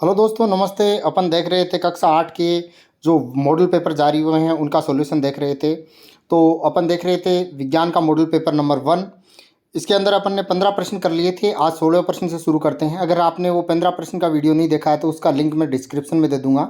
Hello दोस्तों, नमस्ते। अपन देख रहे थे कक्षा 8 के जो मॉडल पेपर जारी हुए हैं उनका सॉल्यूशन देख रहे थे। तो अपन देख रहे थे विज्ञान का मॉडल पेपर नंबर 1। इसके अंदर अपन ने 15 प्रश्न कर लिए थे। आज 16 प्रश्न से शुरू करते हैं। अगर आपने वो 15 प्रश्न का वीडियो नहीं देखा है तो उसका लिंक मैं डिस्क्रिप्शन में दे दूंगा,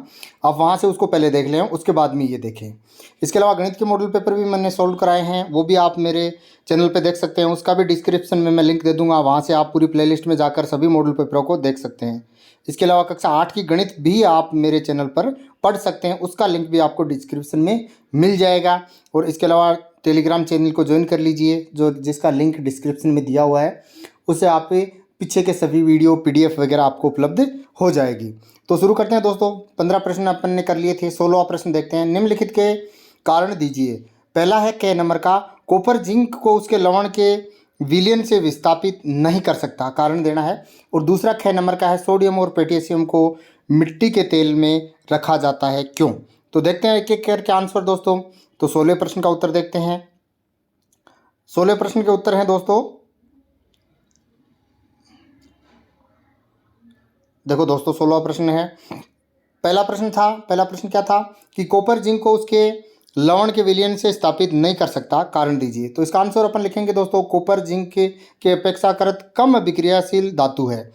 आप वहाँ से उसको पहले देख लें, उसके बाद में ये देखें। इसके अलावा गणित के मॉडल पेपर भी मैंने सॉल्व कराए हैं, वो भी आप मेरे चैनल पे देख सकते हैं। उसका भी डिस्क्रिप्शन में मैं लिंक दे दूंगा, वहाँ से आप पूरी प्लेलिस्ट में जाकर सभी मॉडल पेपरों को देख सकते हैं। इसके अलावा कक्षा 8 की गणित भी आप मेरे चैनल पर पढ़ सकते हैं, उसका लिंक भी आपको डिस्क्रिप्शन में मिल जाएगा। और इसके अलावा टेलीग्राम चैनल को ज्वाइन कर लीजिए, जो जिसका लिंक डिस्क्रिप्शन में दिया हुआ है। उससे आप पीछे के सभी वीडियो PDF वगैरह आपको उपलब्ध हो जाएगी। तो शुरू करते हैं दोस्तों। 15 प्रश्न अपन ने कर लिए थे, 16वां प्रश्न देखते हैं। निम्नलिखित के कारण दीजिए। पहला है क नंबर का, कॉपर जिंक को उसके लवण के विलयन से विस्थापित नहीं कर सकता, कारण देना है। और दूसरा ख नंबर का है, सोडियम और पोटेशियम को मिट्टी के तेल में रखा जाता है, क्यों। तो देखते हैं एक एक करके आंसर दोस्तों। तो 16 प्रश्न का उत्तर देखते हैं। 16 प्रश्न के उत्तर हैं दोस्तों। देखो दोस्तों, 16वां प्रश्न है। पहला प्रश्न क्या था कि कॉपर जिंक को उसके लवण के विलयन से स्थापित नहीं कर सकता, कारण दीजिए। तो इसका आंसर अपन लिखेंगे दोस्तों, कॉपर जिंक के अपेक्षाकृत कम अभिक्रियाशील धातु है।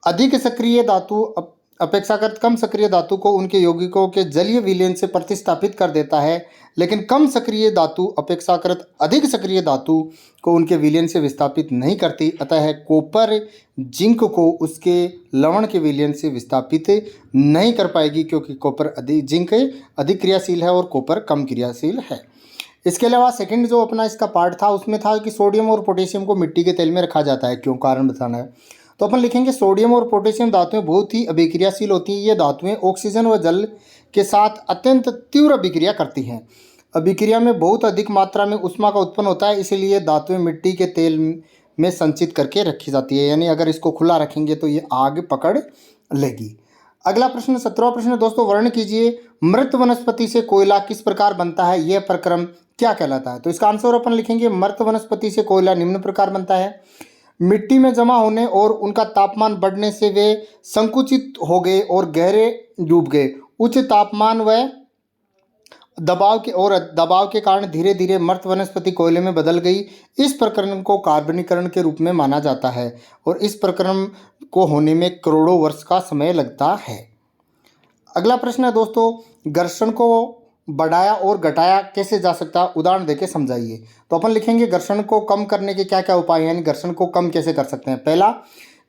अधिक सक्रिय धातु अपेक्षाकृत कम सक्रिय धातु को उनके यौगिकों के जलीय विलयन से प्रतिस्थापित कर देता है, लेकिन कम सक्रिय धातु अपेक्षाकृत अधिक सक्रिय धातु को उनके विलयन से विस्थापित नहीं करती। अतः कॉपर जिंक को उसके लवण के विलयन से विस्थापित नहीं कर पाएगी, क्योंकि जिंक अधिक क्रियाशील है और कॉपर कम क्रियाशील है। इसके अलावा सेकंड जो अपना इसका पार्ट था उसमें था कि सोडियम और पोटेशियम को मिट्टी के तेल में रखा जाता है, क्यों, कारण बताना है। तो अपन लिखेंगे सोडियम और पोटेशियम धातुएं बहुत ही अभिक्रियाशील होती हैं। ये धातुएं ऑक्सीजन व जल के साथ अत्यंत तीव्र अभिक्रिया करती हैं। अभिक्रिया में बहुत अधिक मात्रा में ऊष्मा का उत्पन्न होता है, इसीलिए धातुएं मिट्टी के तेल में संचित करके रखी जाती है। यानी अगर इसको खुला रखेंगे तो ये आग पकड़ लेगी। अगला प्रश्न 17वां प्रश्न दोस्तों, वर्णन कीजिए मृत वनस्पति से कोयला किस प्रकार बनता है, यह प्रक्रम क्या कहलाता है। तो इसका आंसर अपन लिखेंगे, मृत वनस्पति से कोयला निम्न प्रकार बनता है। मिट्टी में जमा होने और उनका तापमान बढ़ने से वे संकुचित हो गए और गहरे डूब गए। उच्च तापमान व दबाव के कारण धीरे धीरे मृत वनस्पति कोयले में बदल गई। इस प्रक्रम को कार्बनीकरण के रूप में माना जाता है और इस प्रक्रम को होने में करोड़ों वर्ष का समय लगता है। अगला प्रश्न है दोस्तों, घर्षण को बढ़ाया और घटाया कैसे जा सकता है, उदाहरण देके समझाइए। तो अपन लिखेंगे घर्षण को कम करने के क्या क्या उपाय हैं, यानी घर्षण को कम कैसे कर सकते हैं। पहला,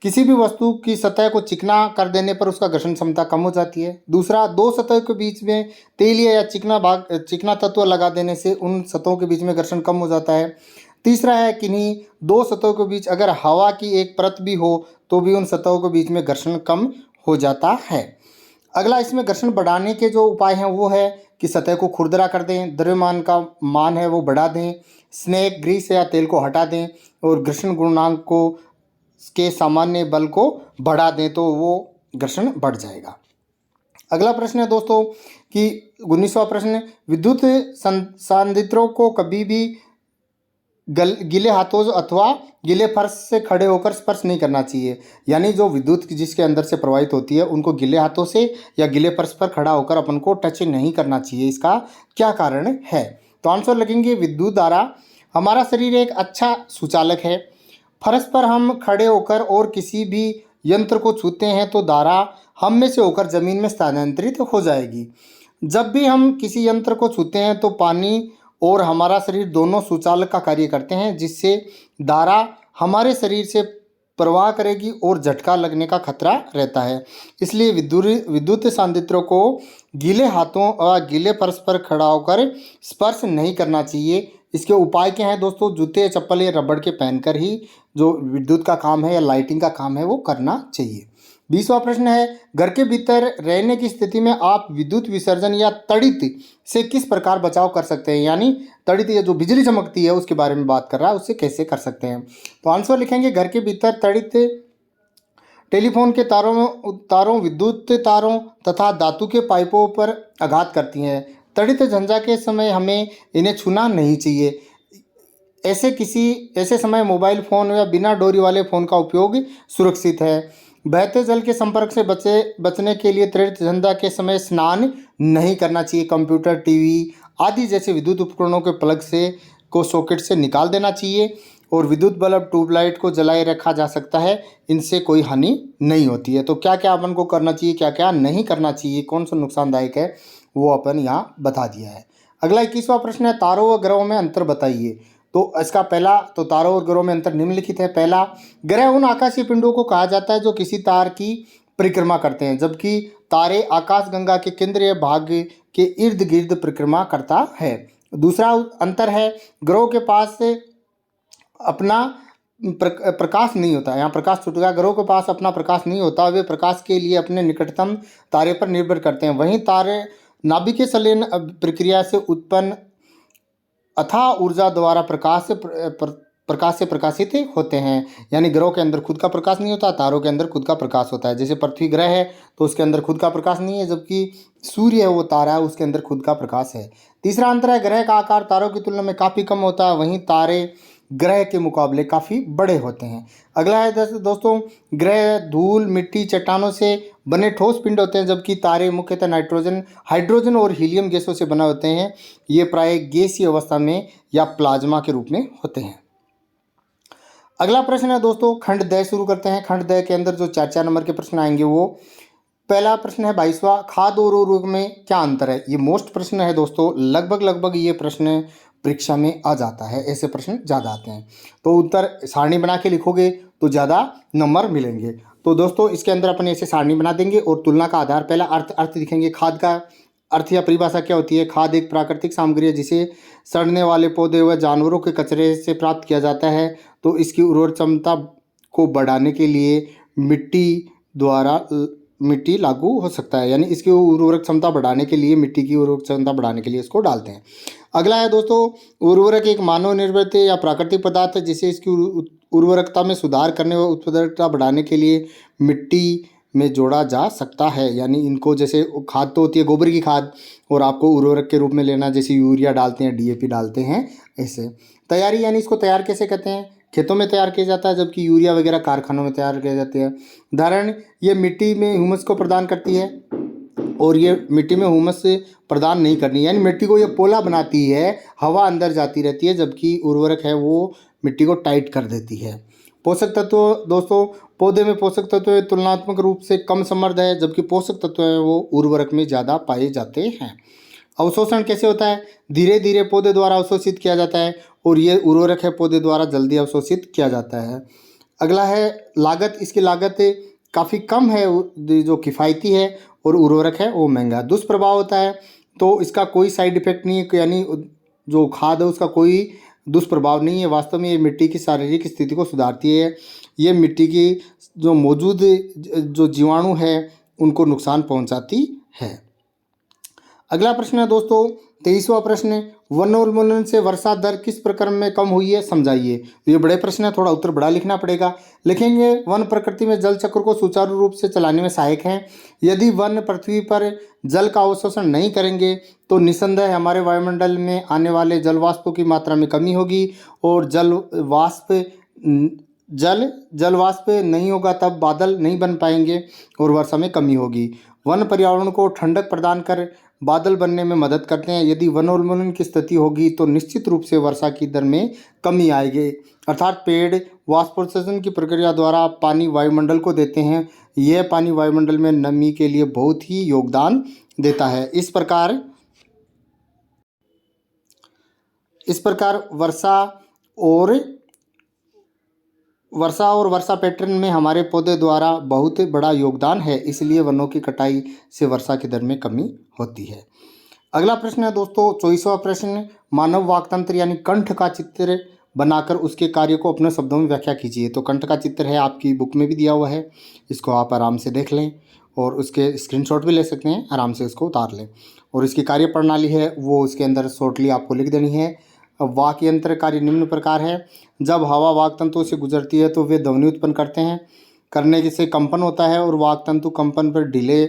किसी भी वस्तु की सतह को चिकना कर देने पर उसका घर्षण क्षमता कम हो जाती है। दूसरा, दो सतह के बीच में तेलिया या चिकना तत्व लगा देने से उन सतहों के बीच में घर्षण कम हो जाता है। तीसरा है, किन्हीं दो सतहों के बीच अगर हवा की एक परत भी हो तो भी उन सतहों के बीच में घर्षण कम हो जाता है। अगला, इसमें घर्षण बढ़ाने के जो उपाय हैं वो है कि सतह को खुरदरा कर दें, द्रव्यमान का मान है वो बढ़ा दें, स्नेक ग्रीस या तेल को हटा दें और घर्षण गुणांक को के सामान्य बल को बढ़ा दें, तो वो घर्षण बढ़ जाएगा। अगला प्रश्न है दोस्तों कि 19वां प्रश्न, विद्युत संधारित्रों को कभी भी गीले हाथों अथवा गीले फर्श से खड़े होकर स्पर्श नहीं करना चाहिए। यानी जो विद्युत जिसके अंदर से प्रवाहित होती है उनको गीले हाथों से या गीले फर्श पर खड़ा होकर अपन को टच नहीं करना चाहिए। इसका क्या कारण है। तो आंसर लगेंगे, विद्युत धारा, हमारा शरीर एक अच्छा सुचालक है। फर्श पर हम खड़े होकर और किसी भी यंत्र को छूते हैं तो धारा हम में से होकर जमीन में स्थानांतरित हो जाएगी। जब भी हम किसी यंत्र को छूते हैं तो पानी और हमारा शरीर दोनों सुचालक का कार्य करते हैं, जिससे धारा हमारे शरीर से प्रवाह करेगी और झटका लगने का खतरा रहता है। इसलिए विद्युत संधारित्रों को गीले हाथों और गीले फर्श पर खड़ा होकर स्पर्श नहीं करना चाहिए। इसके उपाय क्या हैं दोस्तों, जूते चप्पल या रबड़ के पहनकर ही जो विद्युत का काम है या लाइटिंग का काम है वो करना चाहिए। 20वां प्रश्न है, घर के भीतर रहने की स्थिति में आप विद्युत विसर्जन या तड़ित से किस प्रकार बचाव कर सकते हैं। यानी तड़ित या जो बिजली चमकती है उसके बारे में बात कर रहा है, उससे कैसे कर सकते हैं। तो आंसर लिखेंगे, घर के भीतर तड़ित टेलीफोन के तारों विद्युत तारों तथा धातु के पाइपों पर आघात करती हैं। तड़ित झंझा के समय हमें इन्हें छूना नहीं चाहिए। ऐसे समय मोबाइल फ़ोन या बिना डोरी वाले फ़ोन का उपयोग सुरक्षित है। बहते जल के संपर्क से बचने के लिए त्रिवृत्त संध्या के समय स्नान नहीं करना चाहिए। कंप्यूटर, टीवी आदि जैसे विद्युत उपकरणों के प्लग से को सॉकेट से निकाल देना चाहिए और विद्युत बल्ब, ट्यूबलाइट को जलाए रखा जा सकता है, इनसे कोई हानि नहीं होती है। तो क्या क्या अपन को करना चाहिए, क्या क्या नहीं करना चाहिए, कौन सा नुकसानदायक है, वो अपन यहाँ बता दिया है। अगला 21वां प्रश्न है, तारों व ग्रहों में अंतर बताइए। तो इसका पहला, तो तारों और ग्रहों में अंतर निम्नलिखित है। पहला, ग्रह उन आकाशीय पिंडों को कहा जाता है जो किसी तार की परिक्रमा करते हैं, जबकि तारे आकाशगंगा के केंद्रीय भाग के इर्द गिर्द परिक्रमा करता है। दूसरा अंतर है, ग्रहों के पास अपना प्रकाश नहीं होता। यहाँ प्रकाश छूट गया। ग्रहों के पास अपना प्रकाश नहीं होता, वे प्रकाश के लिए अपने निकटतम तारे पर निर्भर करते हैं। वहीं तारे नाभिकीय संलयन प्रक्रिया से उत्पन्न अथाह ऊर्जा द्वारा प्रकाश से प्रकाशित होते हैं। यानी ग्रहों के अंदर खुद का प्रकाश नहीं होता, तारों के अंदर खुद का प्रकाश होता है। जैसे पृथ्वी ग्रह है तो उसके अंदर खुद का प्रकाश नहीं है, जबकि सूर्य है वो तारा है, उसके अंदर खुद का प्रकाश है। तीसरा अंतर है, ग्रह का आकार तारों की तुलना में काफ़ी कम होता है, वहीं तारे ग्रह के मुकाबले काफ़ी बड़े होते हैं। अगला है दोस्तों, ग्रह धूल, मिट्टी, चट्टानों से बने ठोस पिंड होते हैं, जबकि तारे मुख्यतः नाइट्रोजन, हाइड्रोजन और हीलियम गैसों से बना होते हैं। ये प्राय गैसीय अवस्था में या प्लाज्मा के रूप में होते हैं। अगला प्रश्न है दोस्तों, खंड द शुरू करते हैं। खंड द के अंदर जो 4 नंबर के प्रश्न आएंगे, वो पहला प्रश्न है 22वां, खाद और उर्वरक में क्या अंतर है। ये मोस्ट प्रश्न है दोस्तों, लगभग ये प्रश्न परीक्षा में आ जाता है, ऐसे प्रश्न ज़्यादा आते हैं। तो उत्तर सारणी बना के लिखोगे तो ज़्यादा नंबर मिलेंगे। तो दोस्तों इसके अंदर अपन ऐसे सारणी बना देंगे और तुलना का आधार, पहला अर्थ लिखेंगे। खाद का अर्थ या परिभाषा क्या होती है। खाद एक प्राकृतिक सामग्री है जिसे सड़ने वाले पौधे व जानवरों के कचरे से प्राप्त किया जाता है। तो इसकी उर्वरक क्षमता को बढ़ाने के लिए मिट्टी लागू हो सकता है, यानी इसकी उर्वरक क्षमता बढ़ाने के लिए, मिट्टी की उर्वरक क्षमता बढ़ाने के लिए इसको डालते हैं। अगला है दोस्तों, उर्वरक एक मानव निर्मित या प्राकृतिक पदार्थ है जिसे इसकी उर्वरकता में सुधार करने व उत्पादकता बढ़ाने के लिए मिट्टी में जोड़ा जा सकता है। यानी इनको, जैसे खाद तो होती है गोबर की खाद, और आपको उर्वरक के रूप में लेना, जैसे यूरिया डालते हैं, डीएपी डालते हैं, ऐसे। तैयारी, यानी इसको तैयार कैसे करते हैं, खेतों में तैयार किया जाता है, जबकि यूरिया वगैरह कारखानों में तैयार किए जाते हैं। उदाहरण, ये मिट्टी में ह्यूमस को प्रदान करती है और ये मिट्टी में ह्यूमस प्रदान नहीं करनी, यानी मिट्टी को ये पोला बनाती है, हवा अंदर जाती रहती है, जबकि उर्वरक है वो मिट्टी को टाइट कर देती है। पोषक तत्व दोस्तों, पौधे में पोषक तत्व तुलनात्मक रूप से कम समृद्ध है, जबकि पोषक तत्व हैं वो उर्वरक में ज़्यादा पाए जाते हैं। अवशोषण कैसे होता है, धीरे धीरे पौधे द्वारा अवशोषित किया जाता है, और ये उर्वरक है पौधे द्वारा जल्दी अवशोषित किया जाता है। अगला है लागत, इसकी लागत काफ़ी कम है, जो किफ़ायती है, और उर्वरक है वो महंगा। दुष्प्रभाव होता है, तो इसका कोई साइड इफेक्ट नहीं है, यानी जो खाद है उसका कोई दुष्प्रभाव नहीं है। वास्तव में ये मिट्टी की शारीरिक स्थिति को सुधारती है, ये मिट्टी की जो मौजूद जो जीवाणु है उनको नुकसान पहुंचाती है। अगला प्रश्न है दोस्तों 23वां प्रश्न, वनोन्मूलन से वर्षा दर किस प्रकार में कम हुई है, समझाइए। ये बड़े प्रश्न है, थोड़ा उत्तर बड़ा लिखना पड़ेगा। लिखेंगे, वन प्रकृति में जल चक्र को सुचारू रूप से चलाने में सहायक हैं। यदि वन पृथ्वी पर जल का अवशोषण नहीं करेंगे तो निस्संदेह हमारे वायुमंडल में आने वाले जल वाष्पों की मात्रा में कमी होगी, और जल वाष्प नहीं होगा तब बादल नहीं बन पाएंगे और वर्षा में कमी होगी। वन पर्यावरण को ठंडक प्रदान कर बादल बनने में मदद करते हैं। यदि वनोन्मूलन की स्थिति होगी तो निश्चित रूप से वर्षा की दर में कमी आएगी, अर्थात पेड़ वाष्पोत्सर्जन की प्रक्रिया द्वारा पानी वायुमंडल को देते हैं। यह पानी वायुमंडल में नमी के लिए बहुत ही योगदान देता है। इस प्रकार वर्षा पैटर्न में हमारे पौधे द्वारा बहुत बड़ा योगदान है, इसलिए वनों की कटाई से वर्षा की दर में कमी होती है। अगला प्रश्न है दोस्तों 24वां प्रश्न, मानव वाक्तंत्र यानी कंठ का चित्र बनाकर उसके कार्य को अपने शब्दों में व्याख्या कीजिए। तो कंठ का चित्र है, आपकी बुक में भी दिया हुआ है, इसको आप आराम से देख लें और उसके स्क्रीनशॉट भी ले सकते हैं, आराम से इसको उतार लें। और इसकी कार्य प्रणाली है वो उसके अंदर शॉर्टली आपको लिख देनी है। वाक्य यंत्र कार्य निम्न प्रकार है, जब हवा वाक तंतुओं से गुजरती है तो वे ध्वनि उत्पन्न करते हैं, करने से कंपन होता है और वाक तंतु कंपन पर ढीले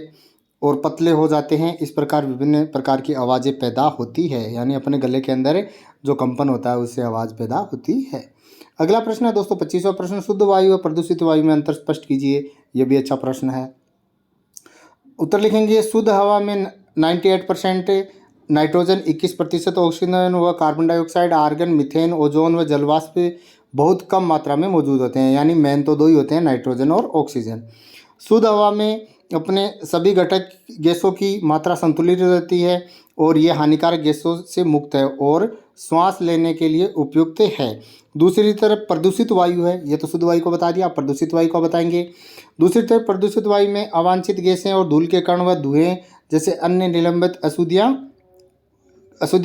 और पतले हो जाते हैं। इस प्रकार विभिन्न प्रकार की आवाज़ें पैदा होती है, यानी अपने गले के अंदर जो कंपन होता है उससे आवाज़ पैदा होती है। अगला प्रश्न है दोस्तों 25वां प्रश्न, शुद्ध वायु और प्रदूषित वायु में अंतर स्पष्ट कीजिए। ये भी अच्छा प्रश्न है। उत्तर लिखेंगे शुद्ध हवा में 98% नाइट्रोजन, 21% ऑक्सीजन व carbon dioxide, argon, methane, ozone व जलवाष्प बहुत कम मात्रा में मौजूद होते हैं। यानी मेन तो दो ही होते हैं, नाइट्रोजन और ऑक्सीजन। शुद्ध हवा में अपने सभी घटक गैसों की मात्रा संतुलित रहती है और ये हानिकारक गैसों से मुक्त है और श्वास लेने के लिए उपयुक्त है। दूसरी तरफ प्रदूषित वायु है, ये तो शुद्ध वायु को बता दिया, आप प्रदूषित वायु को बताएंगे। दूसरी तरफ प्रदूषित वायु में अवांछित गैसें और धूल के कण व धुएं जैसे अन्य निलंबित अशुद्धियों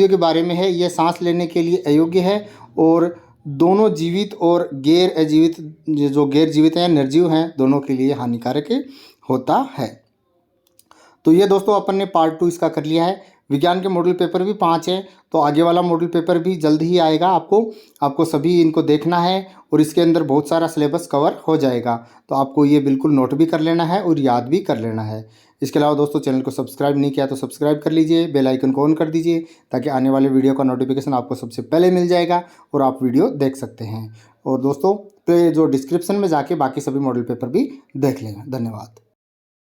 के बारे में है। यह सांस लेने के लिए अयोग्य है और दोनों जीवित और गैर अजीवित, जो गैर जीवित हैं, निर्जीव हैं, दोनों के लिए हानिकारक होता है। तो ये दोस्तों अपन ने पार्ट 2 इसका कर लिया है। विज्ञान के मॉडल पेपर भी 5 है, तो आगे वाला मॉडल पेपर भी जल्द ही आएगा। आपको सभी इनको देखना है और इसके अंदर बहुत सारा सिलेबस कवर हो जाएगा। तो आपको ये बिल्कुल नोट भी कर लेना है और याद भी कर लेना है। इसके अलावा दोस्तों चैनल को सब्सक्राइब नहीं किया तो सब्सक्राइब कर लीजिए, बेल आइकन को ऑन कर दीजिए ताकि आने वाले वीडियो का नोटिफिकेशन आपको सबसे पहले मिल जाएगा और आप वीडियो देख सकते हैं। और दोस्तों जो डिस्क्रिप्शन में जाके बाकी सभी मॉडल पेपर भी देख लेंगे। धन्यवाद।